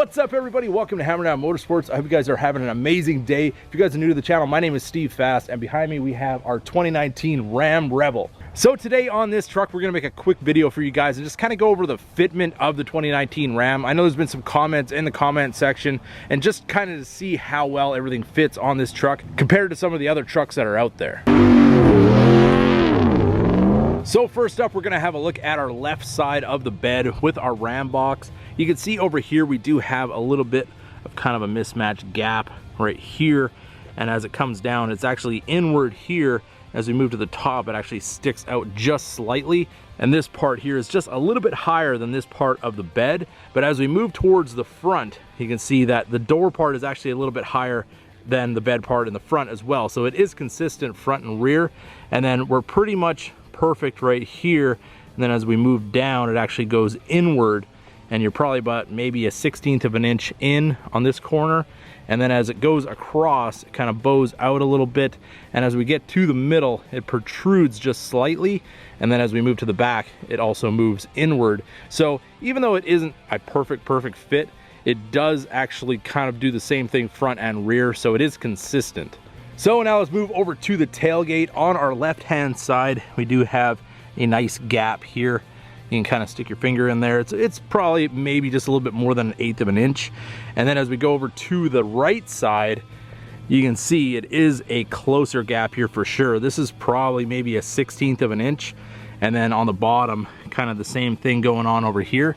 What's up, everybody? Welcome to Hammerdown Motorsports. I hope you guys are having an amazing day. If you guys are new to the channel, my name is Steve Fast, and behind me we have our 2019 Ram Rebel. So today on this truck, we're gonna make a quick video for you guys and just kind of go over the fitment of the 2019 Ram. I know there's been some comments in the comment section, and just kind of to see how well everything fits on this truck compared to some of the other trucks that are out there. So first up, we're gonna have a look at our left side of the bed with our Ram box. You can see over here we do have a little bit of kind of a mismatched gap right here, and as it comes down, it's actually inward here. As we move to the top, it actually sticks out just slightly, and this part here is just a little bit higher than this part of the bed. But as we move towards the front, you can see that the door part is actually a little bit higher than the bed part in the front as well. So it is consistent front and rear, and then we're pretty much perfect right here. And then as we move down, it actually goes inward, and you're probably about maybe a 1/16 of an inch in on this corner. And then as it goes across, it kind of bows out a little bit, and as we get to the middle, it protrudes just slightly. And then as we move to the back, it also moves inward. So even though it isn't a perfect fit, it does actually kind of do the same thing front and rear, so it is consistent. So now let's move over to the tailgate. On our left hand side, we do have a nice gap here. You can kind of stick your finger in there. It's probably maybe just a little bit more than 1/8 of an inch. And then as we go over to the right side, you can see it is a closer gap here for sure. This is probably maybe a 1/16 of an inch. And then on the bottom, kind of the same thing going on over here.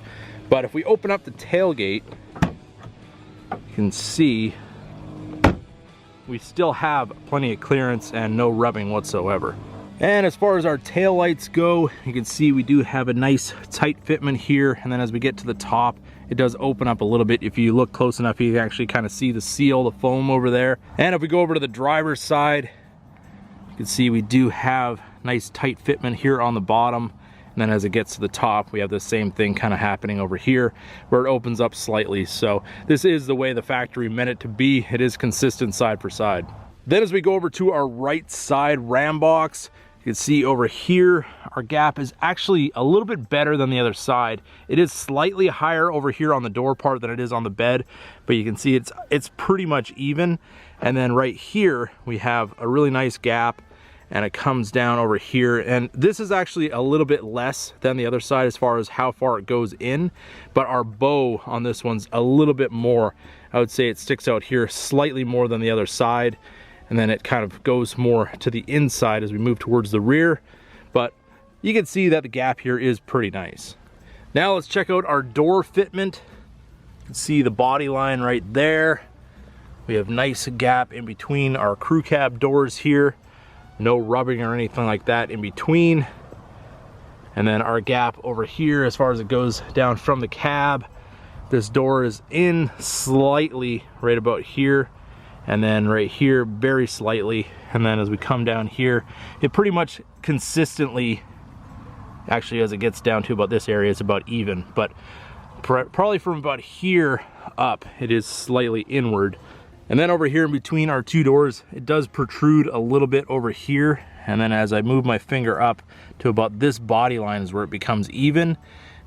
But if we open up the tailgate, you can see we still have plenty of clearance and no rubbing whatsoever. And as far as our tail lights go, you can see we do have a nice tight fitment here. And then as we get to the top, it does open up a little bit. If you look close enough, you can actually kind of see the seal, the foam over there. And if we go over to the driver's side, you can see we do have nice tight fitment here on the bottom. And then as it gets to the top, we have the same thing kind of happening over here where it opens up slightly. So this is the way the factory meant it to be. It is consistent side for side. Then as we go over to our right side Ram box, you can see over here, our gap is actually a little bit better than the other side. It is slightly higher over here on the door part than it is on the bed, but you can see it's pretty much even. And then right here, we have a really nice gap, and it comes down over here. And this is actually a little bit less than the other side as far as how far it goes in, but our bow on this one's a little bit more. I would say it sticks out here slightly more than the other side. And then it kind of goes more to the inside as we move towards the rear. But you can see that the gap here is pretty nice. Now let's check out our door fitment. You can see the body line right there. We have nice gap in between our crew cab doors here. No rubbing or anything like that in between. And then our gap over here as far as it goes down from the cab. This door is in slightly right about here. And then right here, very slightly. And then as we come down here, it pretty much consistently, actually as it gets down to about this area, it's about even. But probably from about here up, it is slightly inward. And then over here in between our two doors, it does protrude a little bit over here. And then as I move my finger up to about this body line is where it becomes even.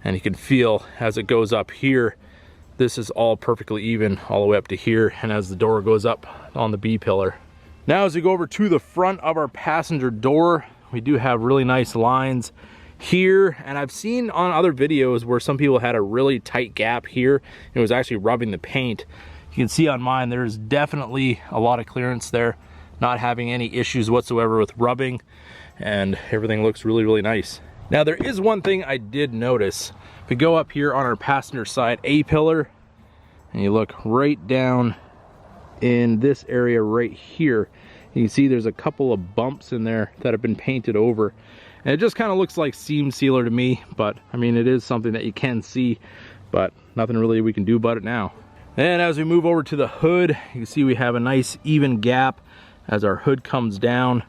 And you can feel as it goes up here, this is all perfectly even all the way up to here, and as the door goes up on the B pillar. Now as we go over to the front of our passenger door, we do have really nice lines here, and I've seen on other videos where some people had a really tight gap here, and it was actually rubbing the paint. You can see on mine there's definitely a lot of clearance there, not having any issues whatsoever with rubbing, and everything looks really nice. Now there is one thing I did notice. If we go up here on our passenger side A-pillar, and you look right down in this area right here, you can see there's a couple of bumps in there that have been painted over. And it just kind of looks like seam sealer to me, but I mean, it is something that you can see, but nothing really we can do about it now. And as we move over to the hood, you can see we have a nice even gap as our hood comes down.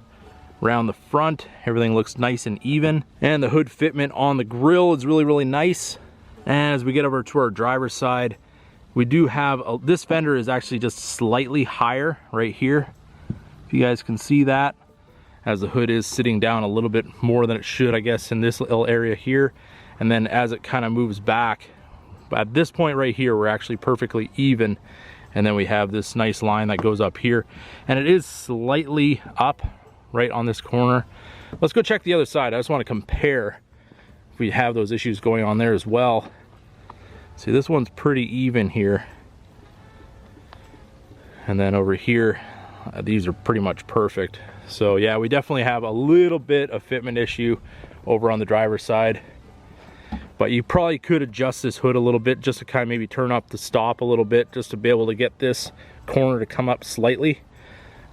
Around the front, everything looks nice and even, and the hood fitment on the grill is really nice. And as we get over to our driver's side, we do have this fender is actually just slightly higher right here, if you guys can see that, as the hood is sitting down a little bit more than it should, I guess, in this little area here. And then as it kind of moves back But at this point right here, we're actually perfectly even. And then we have this nice line that goes up here. And it is slightly up right on this corner. Let's go check the other side. I just want to compare if we have those issues going on there as well. See, this one's pretty even here. And then over here, these are pretty much perfect. So yeah, we definitely have a little bit of fitment issue over on the driver's side. But you probably could adjust this hood a little bit just to kind of maybe turn up the stop a little bit just to be able to get this corner to come up slightly.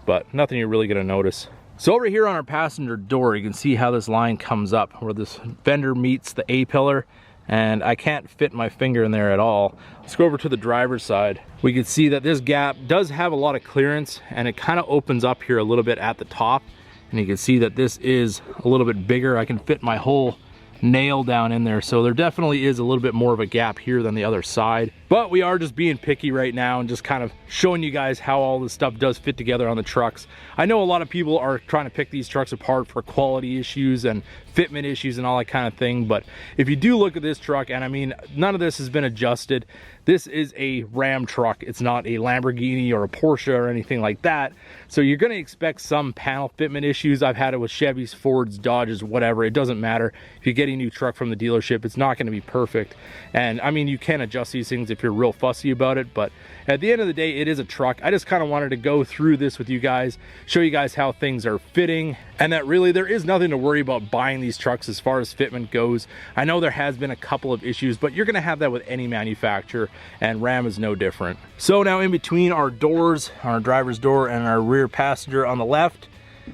But nothing you're really gonna notice. So over here on our passenger door, you can see how this line comes up where this fender meets the A-pillar, and I can't fit my finger in there at all. Let's go over to the driver's side. We can see that this gap does have a lot of clearance, and it kind of opens up here a little bit at the top. And you can see that this is a little bit bigger. I can fit my whole nail down in there, so there definitely is a little bit more of a gap here than the other side. But we are just being picky right now and just kind of showing you guys how all this stuff does fit together on the trucks. I know a lot of people are trying to pick these trucks apart for quality issues and fitment issues and all that kind of thing, but if you do look at this truck, and I mean, none of this has been adjusted. This is a Ram truck. It's not a Lamborghini or a Porsche or anything like that. So you're going to expect some panel fitment issues. I've had it with Chevys, Fords, Dodges, whatever. It doesn't matter. If you get a new truck from the dealership, it's not going to be perfect. And I mean, you can adjust these things if you're real fussy about it, but at the end of the day, it is a truck. I just kind of wanted to go through this with you guys, show you guys how things are fitting, and that really there is nothing to worry about buying these trucks as far as fitment goes. I know there has been a couple of issues, but you're going to have that with any manufacturer, and Ram is no different. So now in between our doors, our driver's door and our rear passenger on the left,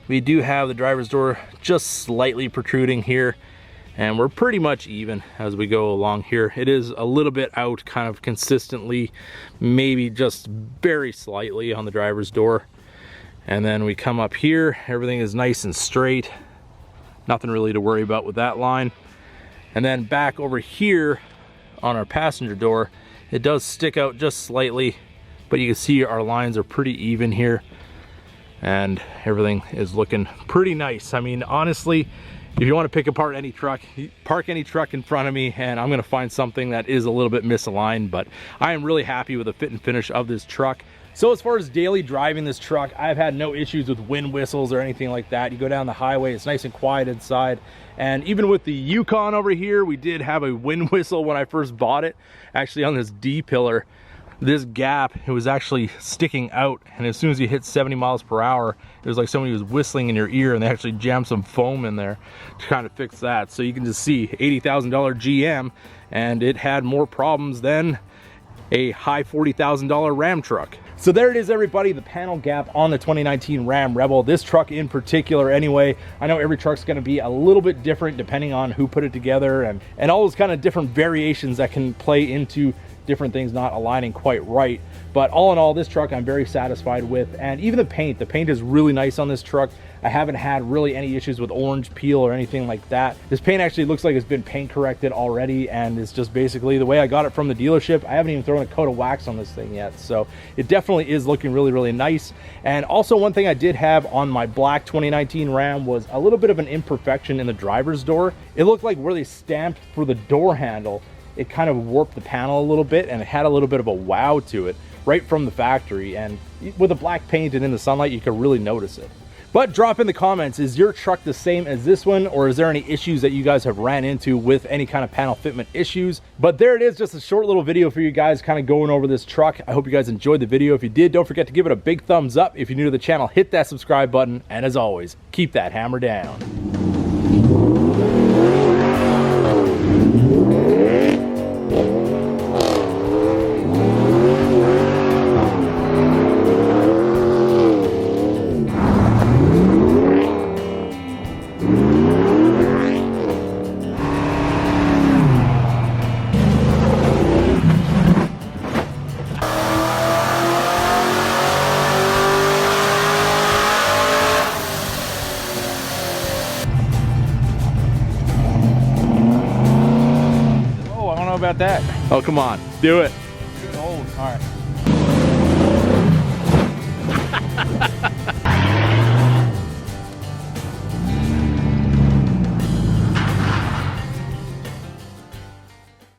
we do have the driver's door just slightly protruding here, and we're pretty much even as we go along here. It is a little bit out kind of consistently, maybe just very slightly on the driver's door. And then we come up here, everything is nice and straight. Nothing really to worry about with that line. And then back over here on our passenger door, it does stick out just slightly, but you can see our lines are pretty even here. And everything is looking pretty nice. I mean, honestly, if you want to pick apart any truck, park any truck in front of me and I'm going to find something that is a little bit misaligned, but I am really happy with the fit and finish of this truck. So as far as daily driving this truck, I've had no issues with wind whistles or anything like that. You go down the highway, it's nice and quiet inside. And even with the Yukon over here, we did have a wind whistle when I first bought it. Actually on this D-pillar, this gap, it was actually sticking out, and as soon as you hit 70 miles per hour, it was like somebody was whistling in your ear, and they actually jammed some foam in there to kind of fix that. So you can just see $80,000 GM, and it had more problems than a high $40,000 Ram truck. So there it is, everybody, the panel gap on the 2019 Ram Rebel. This truck in particular anyway. I know every truck's going to be a little bit different depending on who put it together, and all those kind of different variations that can play into different things not aligning quite right. But all in all, this truck I'm very satisfied with. And even the paint is really nice on this truck. I haven't had really any issues with orange peel or anything like that. This paint actually looks like it's been paint corrected already, and it's just basically the way I got it from the dealership. I haven't even thrown a coat of wax on this thing yet, so it definitely is looking really, really nice. And also one thing I did have on my black 2019 Ram was a little bit of an imperfection in the driver's door. It looked like where they stamped for the door handle, it kind of warped the panel a little bit, and it had a little bit of a wow to it right from the factory. And with the black paint and in the sunlight, you can really notice it. But drop in the comments, is your truck the same as this one, or is there any issues that you guys have ran into with any kind of panel fitment issues? But there it is, just a short little video for you guys kind of going over this truck. I hope you guys enjoyed the video. If you did, don't forget to give it a big thumbs up. If you're new to the channel, hit that subscribe button, and as always, keep that hammer down. About that. Oh, come on, do it. Old. All right.